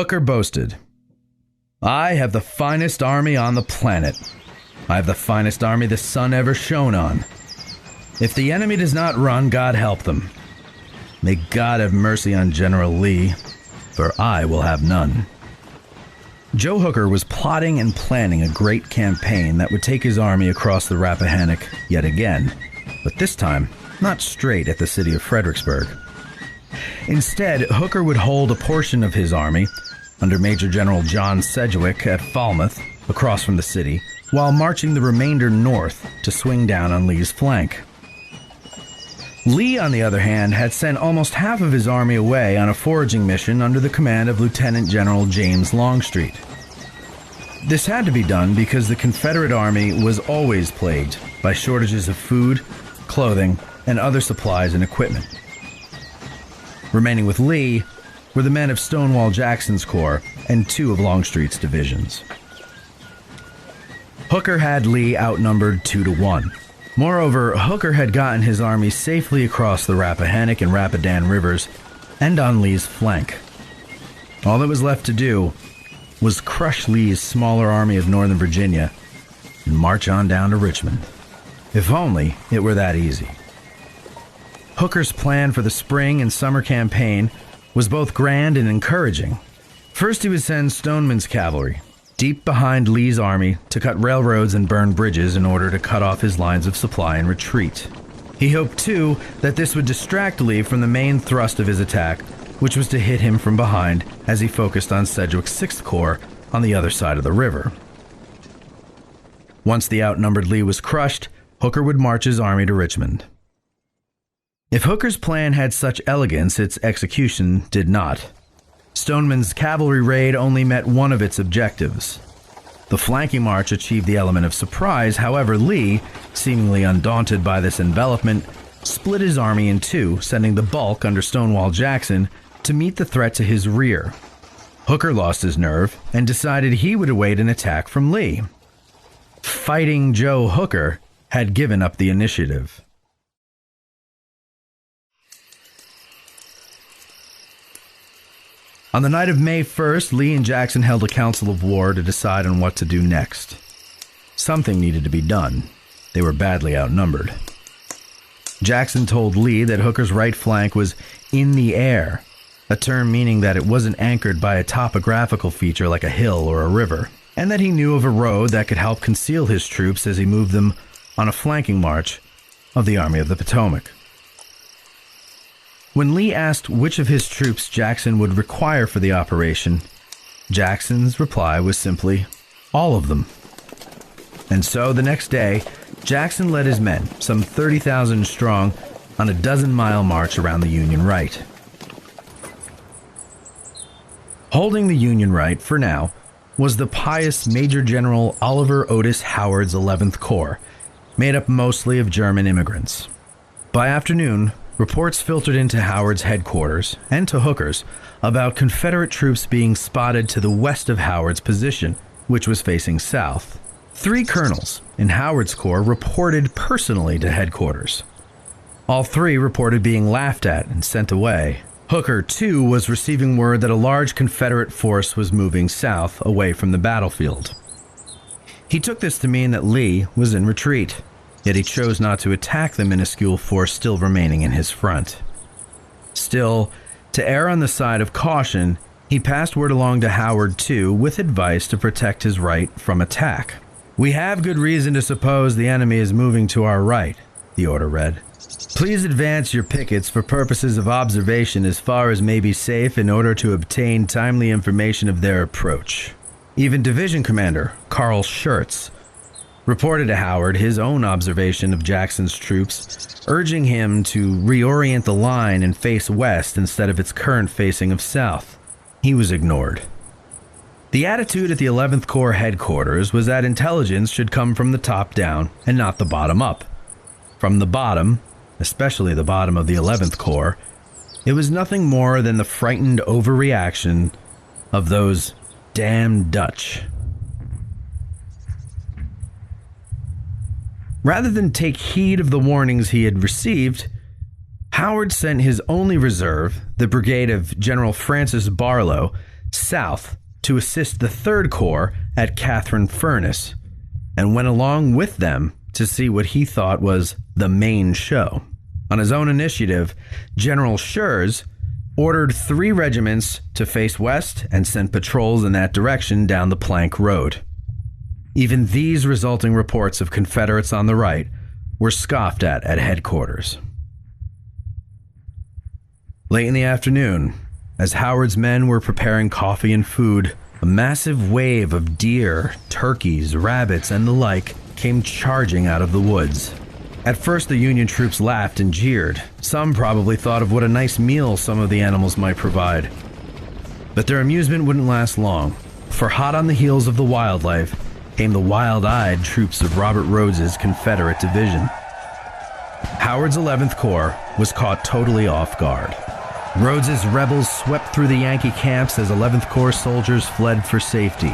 Hooker boasted, "I have the finest army on the planet. I have the finest army the sun ever shone on. If the enemy does not run, God help them. May God have mercy on General Lee, for I will have none." Joe Hooker was plotting and planning a great campaign that would take his army across the Rappahannock yet again, but this time not straight at the city of Fredericksburg. Instead, Hooker would hold a portion of his army, under Major General John Sedgwick at Falmouth, across from the city, while marching the remainder north to swing down on Lee's flank. Lee, on the other hand, had sent almost half of his army away on a foraging mission under the command of Lieutenant General James Longstreet. This had to be done because the Confederate Army was always plagued by shortages of food, clothing, and other supplies and equipment. Remaining with Lee were the men of Stonewall Jackson's corps and 2 of Longstreet's divisions. Hooker had Lee outnumbered 2-1. Moreover, Hooker had gotten his army safely across the Rappahannock and Rapidan rivers and on Lee's flank. All that was left to do was crush Lee's smaller army of Northern Virginia and march on down to Richmond. If only it were that easy. Hooker's plan for the spring and summer campaign was both grand and encouraging. First, he would send Stoneman's cavalry deep behind Lee's army to cut railroads and burn bridges in order to cut off his lines of supply and retreat. He hoped, too, that this would distract Lee from the main thrust of his attack, which was to hit him from behind as he focused on Sedgwick's 6th Corps on the other side of the river. Once the outnumbered Lee was crushed, Hooker would march his army to Richmond. If Hooker's plan had such elegance, its execution did not. Stoneman's cavalry raid only met one of its objectives. The flanking march achieved the element of surprise. However, Lee, seemingly undaunted by this envelopment, split his army in 2, sending the bulk under Stonewall Jackson to meet the threat to his rear. Hooker lost his nerve and decided he would await an attack from Lee. Fighting Joe Hooker had given up the initiative. On the night of May 1st, Lee and Jackson held a council of war to decide on what to do next. Something needed to be done. They were badly outnumbered. Jackson told Lee that Hooker's right flank was in the air, a term meaning that it wasn't anchored by a topographical feature like a hill or a river, and that he knew of a road that could help conceal his troops as he moved them on a flanking march of the Army of the Potomac. When Lee asked which of his troops Jackson would require for the operation, Jackson's reply was simply, all of them. And so the next day, Jackson led his men, some 30,000 strong, on a dozen-mile march around the Union right. Holding the Union right, for now, was the pious Major General Oliver Otis Howard's 11th Corps, made up mostly of German immigrants. By afternoon, reports filtered into Howard's headquarters and to Hooker's about Confederate troops being spotted to the west of Howard's position, which was facing south. 3 colonels in Howard's corps reported personally to headquarters. All 3 reported being laughed at and sent away. Hooker, too, was receiving word that a large Confederate force was moving south away from the battlefield. He took this to mean that Lee was in retreat. Yet he chose not to attack the minuscule force still remaining in his front. Still, to err on the side of caution, he passed word along to Howard, too, with advice to protect his right from attack. "We have good reason to suppose the enemy is moving to our right," the order read. "Please advance your pickets for purposes of observation as far as may be safe in order to obtain timely information of their approach." Even Division Commander Carl Schurz reported to Howard his own observation of Jackson's troops, urging him to reorient the line and face west instead of its current facing of south. He was ignored. The attitude at the 11th Corps headquarters was that intelligence should come from the top down and not the bottom up. From the bottom, especially the bottom of the 11th Corps, it was nothing more than the frightened overreaction of those damn Dutch. Rather than take heed of the warnings he had received, Howard sent his only reserve, the brigade of General Francis Barlow, south to assist the 3rd Corps at Catherine Furnace, and went along with them to see what he thought was the main show. On his own initiative, General Schurz ordered 3 regiments to face west and sent patrols in that direction down the Plank Road. Even these resulting reports of Confederates on the right were scoffed at headquarters. Late in the afternoon, as Howard's men were preparing coffee and food, a massive wave of deer, turkeys, rabbits, and the like came charging out of the woods. At first, the Union troops laughed and jeered. Some probably thought of what a nice meal some of the animals might provide. But their amusement wouldn't last long, for hot on the heels of the wildlife came the wild-eyed troops of Robert Rhodes's Confederate division. Howard's 11th Corps was caught totally off guard. Rhodes's rebels swept through the Yankee camps as 11th Corps soldiers fled for safety.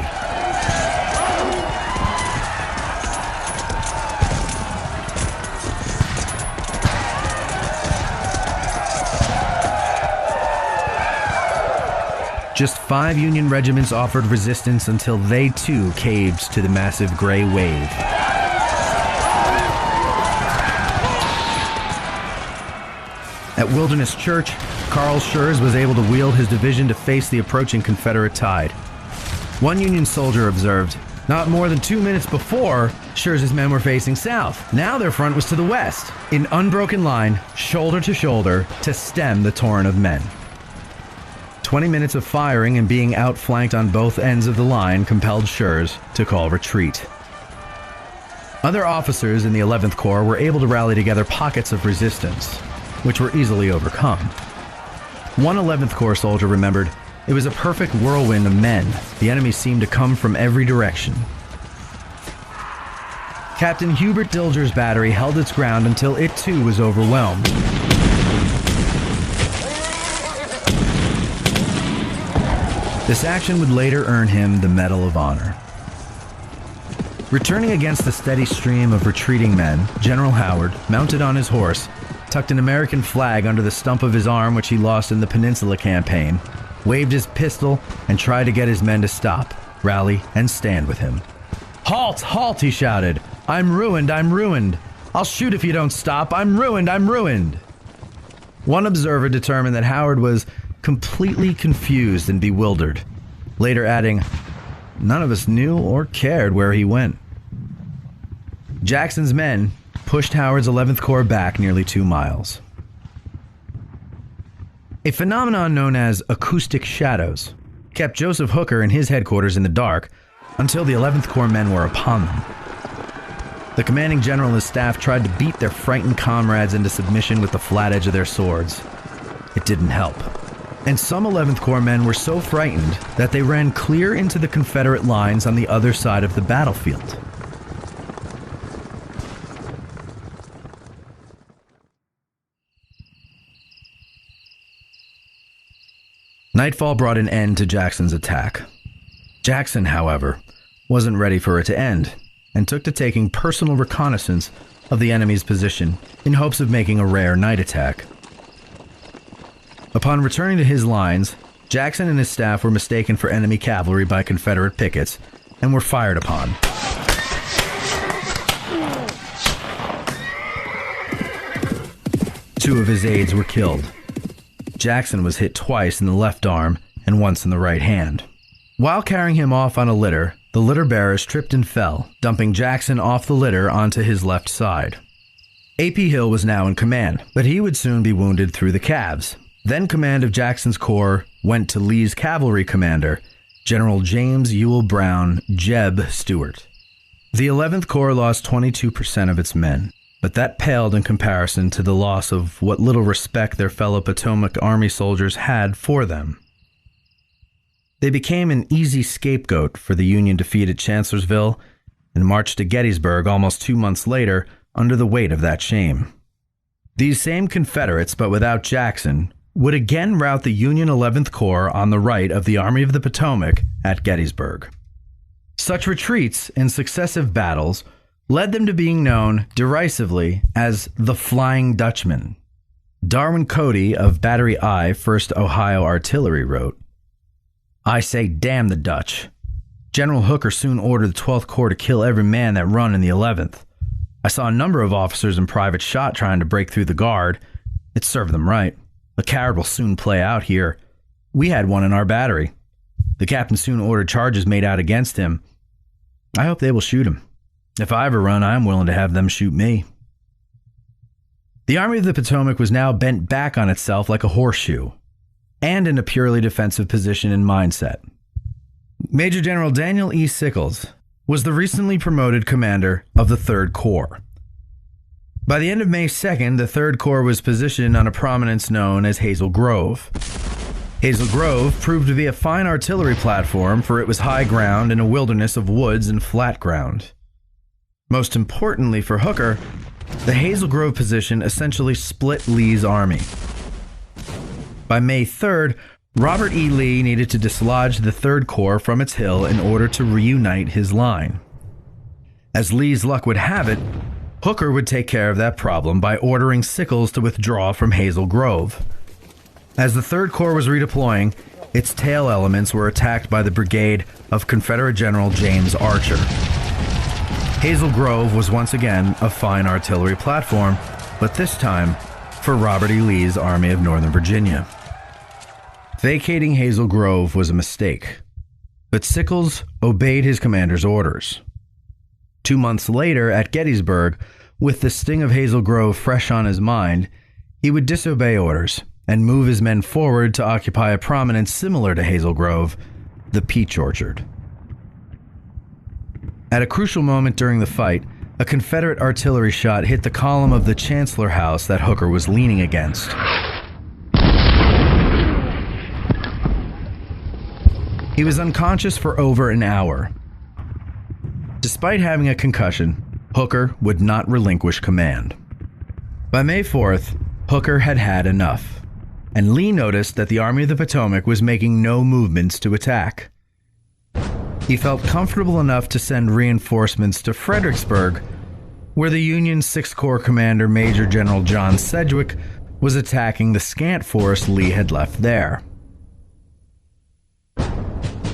Just 5 Union regiments offered resistance until they too caved to the massive gray wave. At Wilderness Church, Carl Schurz was able to wheel his division to face the approaching Confederate tide. One Union soldier observed, not more than 2 minutes before, Schurz's men were facing south. Now their front was to the west, in unbroken line, shoulder to shoulder, to stem the torrent of men. 20 minutes of firing and being outflanked on both ends of the line compelled Schurz to call retreat. Other officers in the 11th Corps were able to rally together pockets of resistance, which were easily overcome. One 11th Corps soldier remembered, "It was a perfect whirlwind of men. The enemy seemed to come from every direction." Captain Hubert Dilger's battery held its ground until it too was overwhelmed. This action would later earn him the Medal of Honor. Returning against the steady stream of retreating men, General Howard, mounted on his horse, tucked an American flag under the stump of his arm which he lost in the Peninsula Campaign, waved his pistol, and tried to get his men to stop, rally, and stand with him. "Halt! Halt!" he shouted. "I'm ruined! I'm ruined! I'll shoot if you don't stop! I'm ruined! I'm ruined!" One observer determined that Howard was completely confused and bewildered, later adding, "None of us knew or cared where he went." Jackson's men pushed Howard's 11th Corps back nearly 2 miles. A phenomenon known as acoustic shadows kept Joseph Hooker and his headquarters in the dark until the 11th Corps men were upon them. The commanding general and his staff tried to beat their frightened comrades into submission with the flat edge of their swords. It didn't help. And some 11th Corps men were so frightened that they ran clear into the Confederate lines on the other side of the battlefield. Nightfall brought an end to Jackson's attack. Jackson, however, wasn't ready for it to end, and took to taking personal reconnaissance of the enemy's position in hopes of making a rare night attack. Upon returning to his lines, Jackson and his staff were mistaken for enemy cavalry by Confederate pickets and were fired upon. Two of his aides were killed. Jackson was hit twice in the left arm and once in the right hand. While carrying him off on a litter, the litter bearers tripped and fell, dumping Jackson off the litter onto his left side. A.P. Hill was now in command, but he would soon be wounded through the calves. Then command of Jackson's corps went to Lee's cavalry commander, General James Ewell Brown Jeb Stuart. The 11th Corps lost 22% of its men, but that paled in comparison to the loss of what little respect their fellow Potomac Army soldiers had for them. They became an easy scapegoat for the Union defeat at Chancellorsville and marched to Gettysburg almost 2 months later under the weight of that shame. These same Confederates, but without Jackson, would again rout the Union 11th Corps on the right of the Army of the Potomac at Gettysburg. Such retreats in successive battles led them to being known derisively as the Flying Dutchman. Darwin Cody of Battery I, 1st Ohio Artillery, wrote, I say damn the Dutch. General Hooker soon ordered the 12th Corps to kill every man that run in the 11th. I saw a number of officers and privates shot trying to break through the guard. It served them right. A coward will soon play out here. We had one in our battery. The captain soon ordered charges made out against him. I hope they will shoot him. If I ever run, I am willing to have them shoot me. The Army of the Potomac was now bent back on itself like a horseshoe, and in a purely defensive position and mindset. Major General Daniel E. Sickles was the recently promoted commander of the 3rd Corps. By the end of May 2nd, the 3rd Corps was positioned on a prominence known as Hazel Grove. Hazel Grove proved to be a fine artillery platform, for it was high ground in a wilderness of woods and flat ground. Most importantly for Hooker, the Hazel Grove position essentially split Lee's army. By May 3rd, Robert E. Lee needed to dislodge the 3rd Corps from its hill in order to reunite his line. As Lee's luck would have it, Hooker would take care of that problem by ordering Sickles to withdraw from Hazel Grove. As the 3rd Corps was redeploying, its tail elements were attacked by the brigade of Confederate General James Archer. Hazel Grove was once again a fine artillery platform, but this time for Robert E. Lee's Army of Northern Virginia. Vacating Hazel Grove was a mistake, but Sickles obeyed his commander's orders. 2 months later, at Gettysburg, with the sting of Hazel Grove fresh on his mind, he would disobey orders and move his men forward to occupy a prominence similar to Hazel Grove, the Peach Orchard. At a crucial moment during the fight, a Confederate artillery shot hit the column of the Chancellor House that Hooker was leaning against. He was unconscious for over an hour. Despite having a concussion, Hooker would not relinquish command. By May 4th, Hooker had had enough, and Lee noticed that the Army of the Potomac was making no movements to attack. He felt comfortable enough to send reinforcements to Fredericksburg, where the Union 6th Corps commander Major General John Sedgwick was attacking the scant force Lee had left there.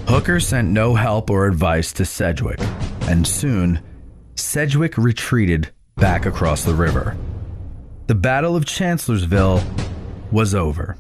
Hooker sent no help or advice to Sedgwick, and soon, Sedgwick retreated back across the river. The Battle of Chancellorsville was over.